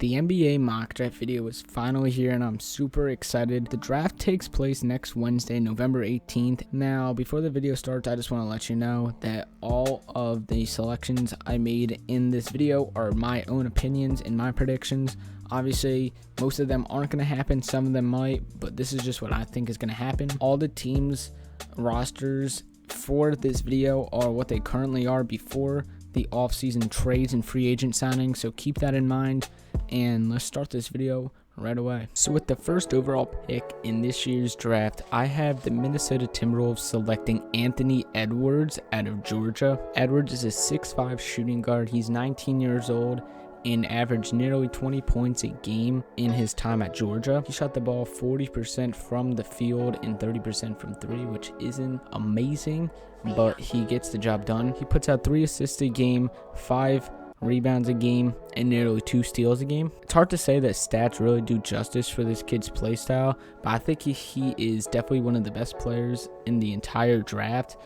The NBA mock draft video is finally here and I'm super excited. The draft takes place next Wednesday, November 18th. Now, before the video starts, I just want to let you know that all of the selections I made in this video are my own opinions and my predictions. Obviously, most of them aren't going to happen. Some of them might, but this is just what I think is going to happen. All the teams' rosters for this video are what they currently are before the offseason trades and free agent signings, so keep that in mind. And let's start this video right away. So with the first overall pick in this year's draft, I have the Minnesota Timberwolves selecting Anthony Edwards out of Georgia. Edwards is a 6'5" shooting guard. He's 19 years old and averaged nearly 20 points a game in his time at Georgia. He shot the ball 40% from the field and 30% from three, which isn't amazing, but he gets the job done. He puts out 3 assists a game, 5 rebounds a game, and nearly 2 steals a game. It's hard to say that stats really do justice for this kid's play style, but I think he is definitely one of the best players in the entire draft.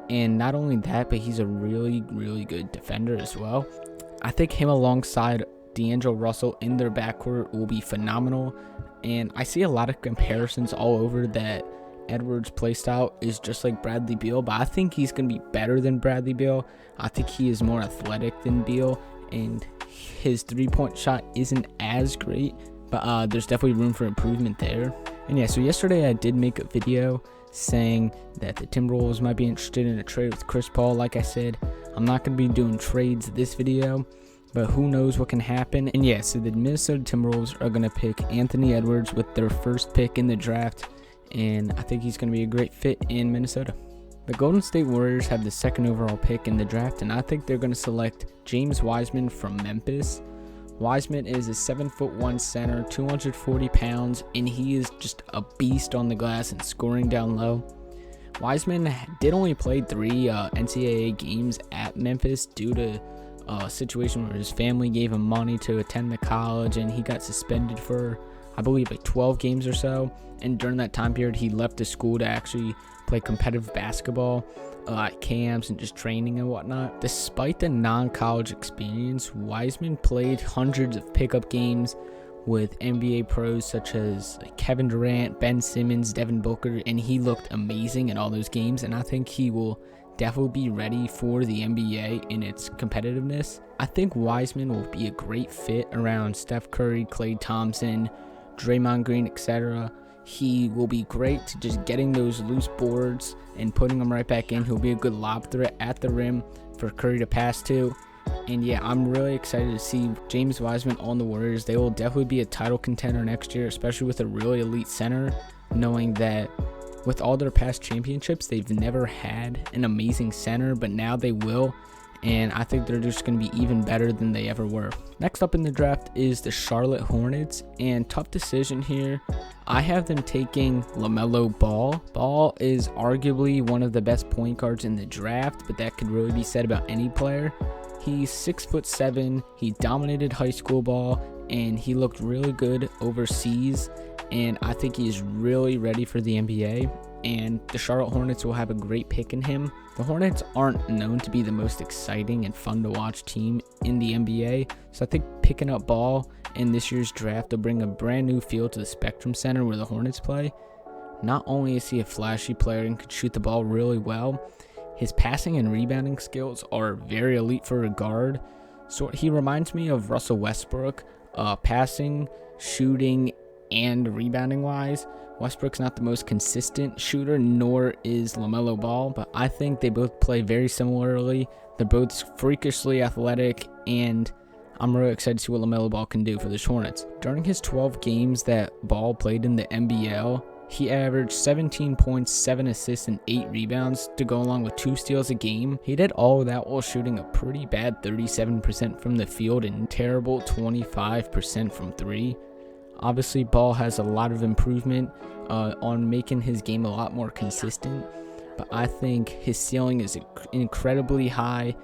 And not only that, but he's a really, really good defender as well. I think him alongside D'Angelo Russell in their backcourt will be phenomenal. And I see a lot of comparisons all over that Edwards' playstyle is just like Bradley Beal, but I think he's going to be better than Bradley Beal. I think he is more athletic than Beal, and his three-point shot isn't as great, but there's definitely room for improvement there. And yeah, so yesterday I did make a video saying that the Timberwolves might be interested in a trade with Chris Paul. Like I said, I'm not going to be doing trades this video, but who knows what can happen. And yeah, so the Minnesota Timberwolves are going to pick Anthony Edwards with their first pick in the draft, and I think he's going to be a great fit in Minnesota. The Golden State Warriors have the second overall pick in the draft, and I think they're going to select James Wiseman from Memphis. Wiseman is a 7'1" center, 240 pounds, and he is just a beast on the glass and scoring down low. Wiseman did only play 3 NCAA games at Memphis due to a situation where his family gave him money to attend the college, and he got suspended for, I believe, like 12 games or so. And during that time period, he left the school to actually play competitive basketball at camps and just training and whatnot. Despite the non-college experience, Wiseman played hundreds of pickup games with NBA pros such as Kevin Durant, Ben Simmons, Devin Booker, and he looked amazing in all those games. And I think he will definitely be ready for the NBA in its competitiveness. I think Wiseman will be a great fit around Steph Curry, Klay Thompson, Draymond Green, etc. He will be great to just getting those loose boards and putting them right back in. He'll be a good lob threat at the rim for Curry to pass to. And yeah, I'm really excited to see James Wiseman on the Warriors. They will definitely be a title contender next year, especially with a really elite center, knowing that with all their past championships, they've never had an amazing center, but now they will. And I think they're just going to be even better than they ever were. Next up in the draft is the Charlotte Hornets, and tough decision here. I have them taking LaMelo Ball. Ball is arguably one of the best point guards in the draft, but that could really be said about any player. He's 6'7", he dominated high school ball, and he looked really good overseas, and I think he is really ready for the NBA. And the Charlotte Hornets will have a great pick in him. The Hornets aren't known to be the most exciting and fun to watch team in the NBA, so I think picking up Ball in this year's draft will bring a brand new feel to the Spectrum Center where the Hornets play. Not only is he a flashy player and can shoot the ball really well, his passing and rebounding skills are very elite for a guard. So he reminds me of Russell Westbrook, passing, shooting, and rebounding wise. Westbrook's not the most consistent shooter, nor is LaMelo Ball, but I think they both play very similarly. They're both freakishly athletic, and I'm really excited to see what LaMelo Ball can do for the Hornets. During his 12 games that Ball played in the NBL, he averaged 17 points, 7 assists, and 8 rebounds to go along with 2 steals a game. He did all of that while shooting a pretty bad 37% from the field and terrible 25% from 3. Obviously, Ball has a lot of improvement on making his game a lot more consistent, but I think his ceiling is incredibly high.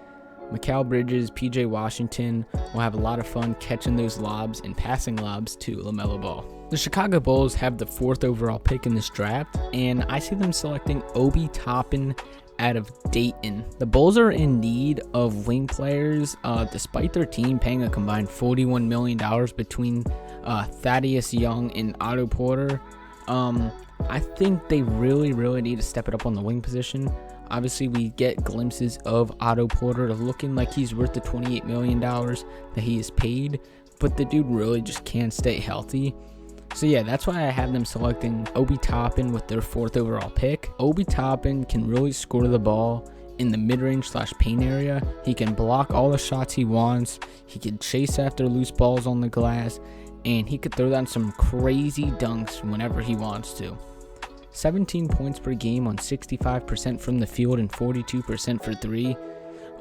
Mikal Bridges, PJ Washington will have a lot of fun catching those lobs and passing lobs to LaMelo Ball. The Chicago Bulls have the 4th overall pick in this draft, and I see them selecting Obi Toppin out of Dayton. The Bulls are in need of wing players, despite their team paying a combined $41 million between Thaddeus Young and Otto Porter. I think they really need to step it up on the wing position. Obviously, we get glimpses of Otto Porter looking like he's worth the $28 million that he is paid, but the dude really just can't stay healthy. So yeah, that's why I have them selecting Obi Toppin with their 4th overall pick. Obi Toppin can really score the ball in the mid-range / paint area. He can block all the shots he wants. He can chase after loose balls on the glass, and he could throw down some crazy dunks whenever he wants to. 17 points per game on 65% from the field and 42% for 3.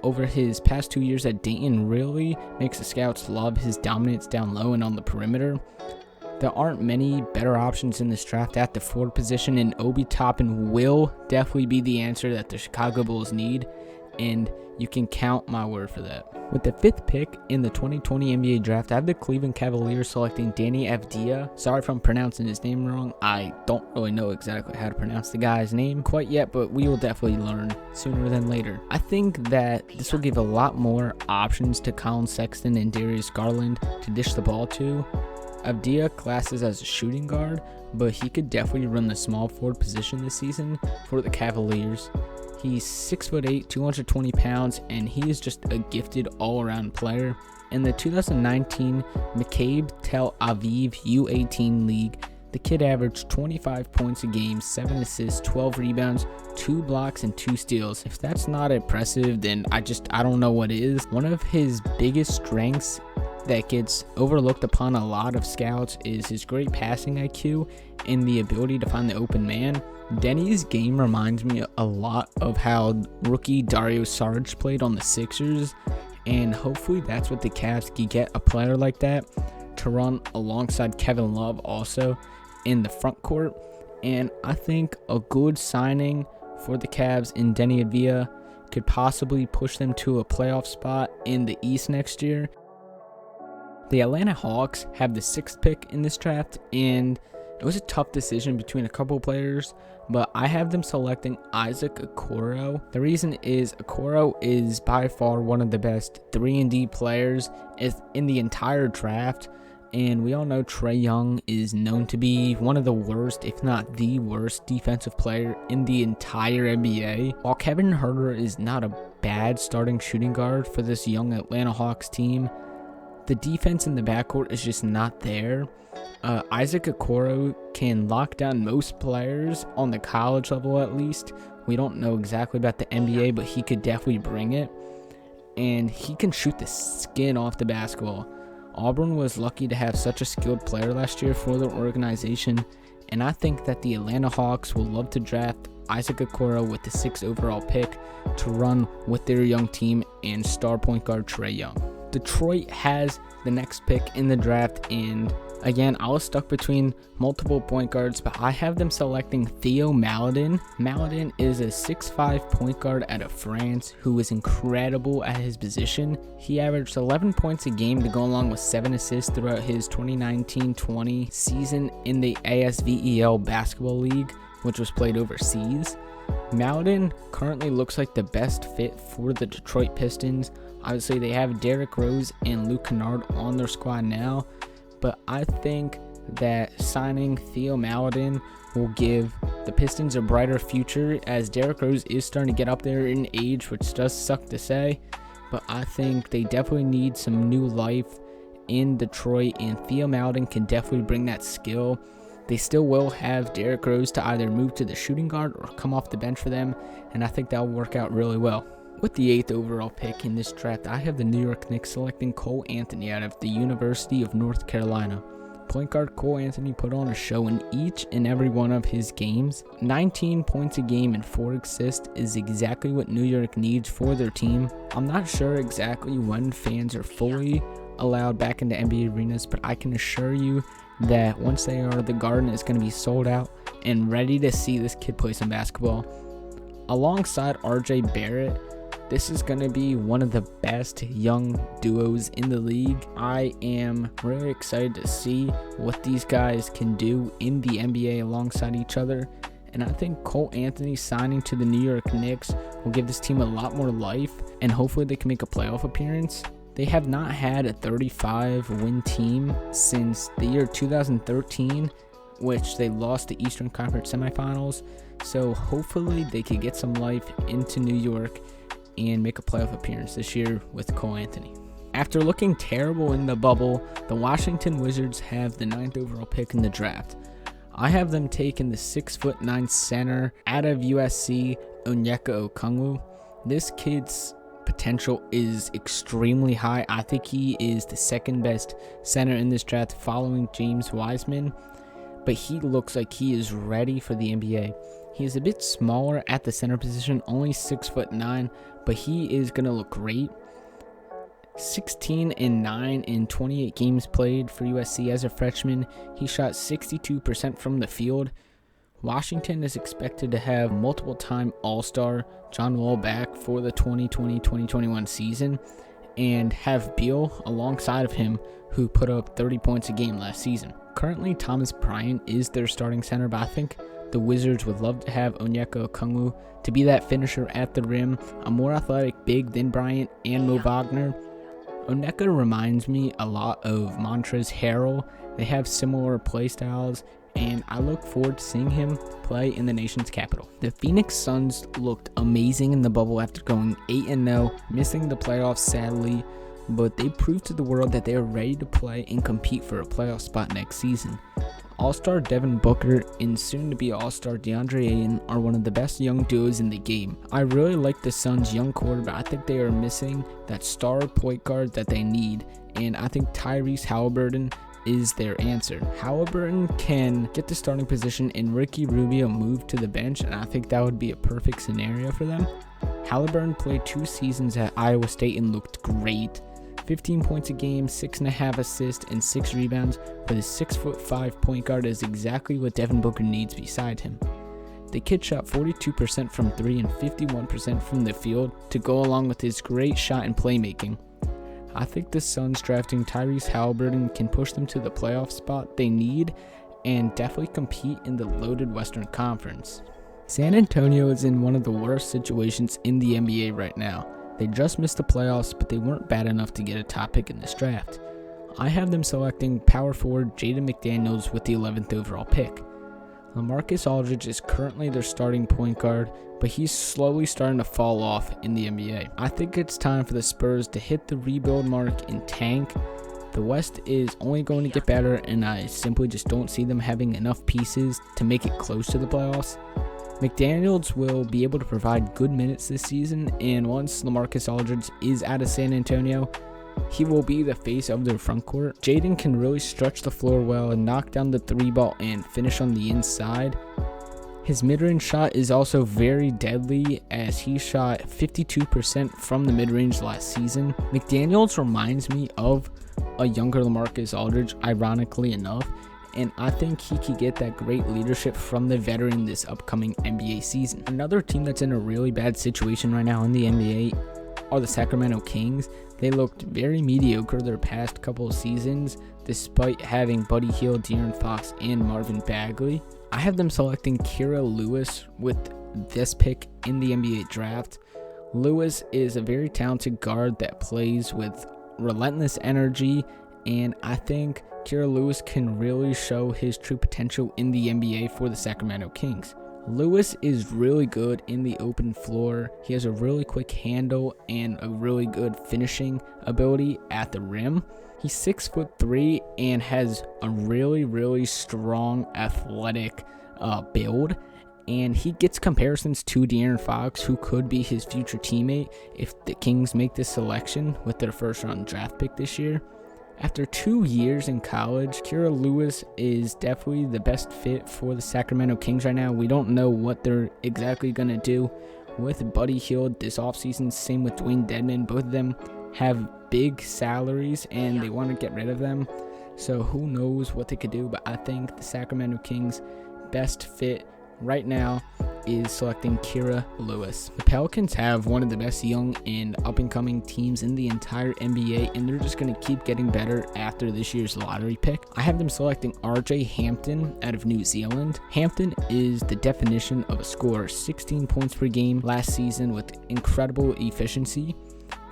Over his past 2 years at Dayton really makes the scouts love his dominance down low and on the perimeter. There aren't many better options in this draft at the forward position, and Obi Toppin will definitely be the answer that the Chicago Bulls need, and you can count my word for that. With the 5th pick in the 2020 NBA draft, I have the Cleveland Cavaliers selecting Danny Avdija. Sorry if I'm pronouncing his name wrong. I don't really know exactly how to pronounce the guy's name quite yet, but we will definitely learn sooner than later. I think that this will give a lot more options to Colin Sexton and Darius Garland to dish the ball to. Avdija classes as a shooting guard, but he could definitely run the small forward position this season for the Cavaliers. He's 6'8", 220 pounds, and he is just a gifted all-around player. In the 2019 McCabe Tel Aviv U18 League, the kid averaged 25 points a game, 7 assists, 12 rebounds, 2 blocks, and 2 steals. If that's not impressive, then I don't know what is. One of his biggest strengths that gets overlooked upon a lot of scouts is his great passing IQ and the ability to find the open man. Denny's game reminds me a lot of how rookie Dario Saric played on the Sixers, and hopefully that's what the Cavs can get, a player like that to run alongside Kevin Love also in the front court. And I think a good signing for the Cavs in Denny Avdija could possibly push them to a playoff spot in the East next year. The Atlanta Hawks have the 6th pick in this draft, and it was a tough decision between a couple players, but I have them selecting Isaac Okoro. The reason is Okoro is by far one of the best 3-and-D players in the entire draft, and we all know Trae Young is known to be one of the worst, if not the worst, defensive player in the entire NBA. While Kevin Huerter is not a bad starting shooting guard for this young Atlanta Hawks team, the defense in the backcourt is just not there. Isaac Okoro can lock down most players on the college level at least. We don't know exactly about the NBA, but he could definitely bring it. And he can shoot the skin off the basketball. Auburn was lucky to have such a skilled player last year for their organization, and I think that the Atlanta Hawks will love to draft Isaac Okoro with the 6th overall pick to run with their young team and star point guard Trae Young. Detroit has the next pick in the draft, and again, I was stuck between multiple point guards, but I have them selecting Theo Maladin. Maladin is a 6'5" point guard out of France who is incredible at his position. He averaged 11 points a game to go along with 7 assists throughout his 2019-20 season in the ASVEL Basketball League, which was played overseas. Maladin currently looks like the best fit for the Detroit Pistons. Obviously, they have Derrick Rose and Luke Kennard on their squad now, but I think that signing Theo Maladin will give the Pistons a brighter future, as Derrick Rose is starting to get up there in age, which does suck to say, but I think they definitely need some new life in Detroit, and Theo Maladin can definitely bring that skill. They still will have Derrick Rose to either move to the shooting guard or come off the bench for them, and I think that will work out really well. With the 8th overall pick in this draft, I have the New York Knicks selecting Cole Anthony out of the University of North Carolina. Point guard Cole Anthony put on a show in each and every one of his games. 19 points a game and 4 assists is exactly what New York needs for their team. I'm not sure exactly when fans are fully allowed back into NBA arenas, but I can assure you that once they are, the Garden is going to be sold out and ready to see this kid play some basketball. Alongside RJ Barrett, this is going to be one of the best young duos in the league. I am really excited to see what these guys can do in the NBA alongside each other. and I think Cole Anthony signing to the New York Knicks will give this team a lot more life, and hopefully they can make a playoff appearance. They have not had a 35-win team since the year 2013, which they lost the Eastern Conference semifinals, so hopefully they could get some life into New York and make a playoff appearance this year with Cole Anthony. After looking terrible in the bubble, the Washington Wizards have the 9th overall pick in the draft. I have them taking the 6'9" center out of USC, Onyeka Okongwu. This kid's potential is extremely high. I think he is the second best center in this draft following James Wiseman, but he looks like he is ready for the NBA. He is a bit smaller at the center position, only 6'9", but he is going to look great. 16-9 in 28 games played for USC as a freshman. He shot 62% from the field. Washington is expected to have multiple-time All-Star John Wall back for the 2020-2021 season and have Beal alongside of him, who put up 30 points a game last season. Currently, Thomas Bryant is their starting center, but I think the Wizards would love to have Onyeka Okongwu to be that finisher at the rim, a more athletic big than Bryant and Mo Wagner. Onyeka reminds me a lot of Montrezl Harrell. They have similar play styles, and I look forward to seeing him play in the nation's capital. The Phoenix Suns looked amazing in the bubble after going 8-0, missing the playoffs sadly, but they proved to the world that they are ready to play and compete for a playoff spot next season. All-Star Devin Booker and soon-to-be All-Star DeAndre Ayton are one of the best young duos in the game. I really like the Suns' young core, but I think they are missing that star point guard that they need, and I think Tyrese Halliburton is their answer. Halliburton can get the starting position and Ricky Rubio move to the bench, and I think that would be a perfect scenario for them. Halliburton played 2 seasons at Iowa State and looked great. 15 points a game, 6.5 assists, and 6 rebounds for the 6'5" point guard is exactly what Devin Booker needs beside him. The kid shot 42% from 3 and 51% from the field to go along with his great shot and playmaking. I think the Suns drafting Tyrese Halliburton can push them to the playoff spot they need and definitely compete in the loaded Western Conference. San Antonio is in one of the worst situations in the NBA right now. They just missed the playoffs, but they weren't bad enough to get a top pick in this draft. I have them selecting power forward Jaden McDaniels with the 11th overall pick. LaMarcus Aldridge is currently their starting point guard, but he's slowly starting to fall off in the NBA. I think it's time for the Spurs to hit the rebuild mark and tank. The West is only going to get better, and I simply just don't see them having enough pieces to make it close to the playoffs. McDaniels will be able to provide good minutes this season, and once LaMarcus Aldridge is out of San Antonio, he will be the face of their front court. Jaden can really stretch the floor well and knock down the 3-ball and finish on the inside. His mid-range shot is also very deadly, as he shot 52% from the mid-range last season. McDaniels reminds me of a younger LaMarcus Aldridge, ironically enough, and I think he could get that great leadership from the veteran this upcoming NBA season. Another team that's in a really bad situation right now in the NBA are the Sacramento Kings. They looked very mediocre their past couple of seasons, despite having Buddy Hield, De'Aaron Fox, and Marvin Bagley. I have them selecting Kira Lewis with this pick in the NBA draft. Lewis is a very talented guard that plays with relentless energy, and I think Kira Lewis can really show his true potential in the NBA for the Sacramento Kings. Lewis is really good in the open floor. He has a really quick handle and a really good finishing ability at the rim. He's 6'3" and has a really strong athletic build. And he gets comparisons to De'Aaron Fox, who could be his future teammate if the Kings make this selection with their first-round draft pick this year. After 2 years in college, Kira Lewis is definitely the best fit for the Sacramento Kings right now. We don't know what they're exactly going to do with Buddy Hield this offseason. Same with Dwayne Dedman. Both of them have big salaries, and they want to get rid of them. So who knows what they could do, but I think the Sacramento Kings best fit right now is selecting Kira Lewis. The Pelicans have one of the best young and up-and-coming teams in the entire NBA, and they're just going to keep getting better after this year's lottery pick. I have them selecting RJ Hampton out of New Zealand. Hampton is the definition of a scorer, 16 points per game last season with incredible efficiency.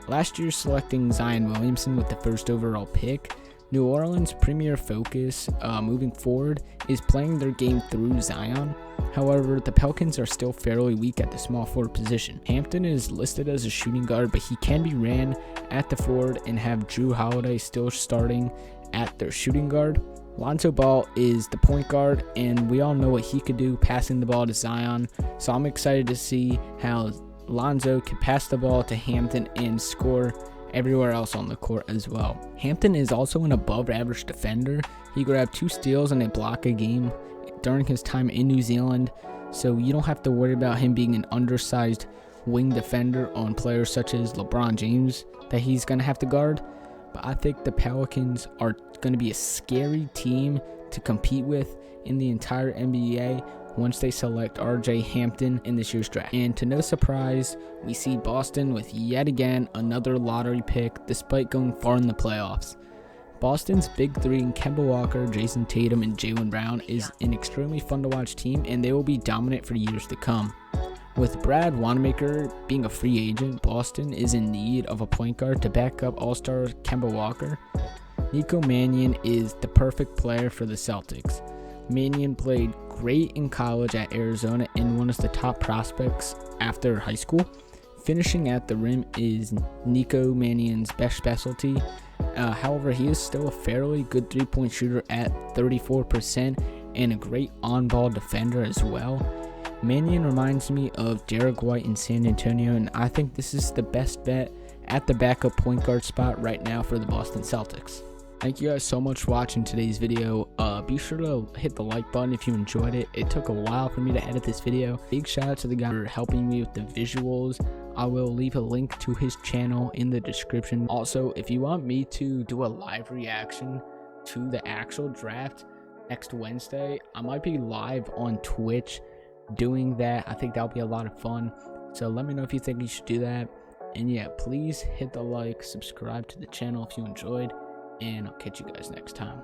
Last year selecting Zion Williamson with the first overall pick. New Orleans' premier focus moving forward is playing their game through Zion. However, the Pelicans are still fairly weak at the small forward position. Hampton is listed as a shooting guard, but he can be ran at the forward and have Drew Holiday still starting at their shooting guard. Lonzo Ball is the point guard, and we all know what he could do passing the ball to Zion. So I'm excited to see how Lonzo can pass the ball to Hampton and score everywhere else on the court as well. Hampton is also an above average defender. He grabbed 2 steals and a block a game during his time in New Zealand, so you don't have to worry about him being an undersized wing defender on players such as LeBron James that he's going to have to guard. But I think the Pelicans are going to be a scary team to compete with in the entire NBA once they select RJ Hampton in this year's draft. And to no surprise, we see Boston with yet again another lottery pick despite going far in the playoffs. Boston's big three in Kemba Walker, Jason Tatum, and Jaylen Brown is an extremely fun to watch team, and they will be dominant for years to come. With Brad Wanamaker being a free agent, Boston is in need of a point guard to back up All-Star Kemba Walker. Nico Mannion is the perfect player for the Celtics. Mannion played great in college at Arizona and one of the top prospects after high school. Finishing at the rim is Nico Mannion's best specialty. However, he is still a fairly good three-point shooter at 34% and a great on-ball defender as well. Mannion reminds me of Derek White in San Antonio, and I think this is the best bet at the backup point guard spot right now for the Boston Celtics. Thank you guys so much for watching today's video. Be sure to hit the like button if you enjoyed it. It took a while for me to edit this video. Big shout out to the guy for helping me with the visuals. I will leave a link to his channel in the description. Also, if you want me to do a live reaction to the actual draft next Wednesday, I might be live on Twitch doing that. I think that'll be a lot of fun. So let me know if you think you should do that. And yeah, please hit the like, subscribe to the channel if you enjoyed, and I'll catch you guys next time.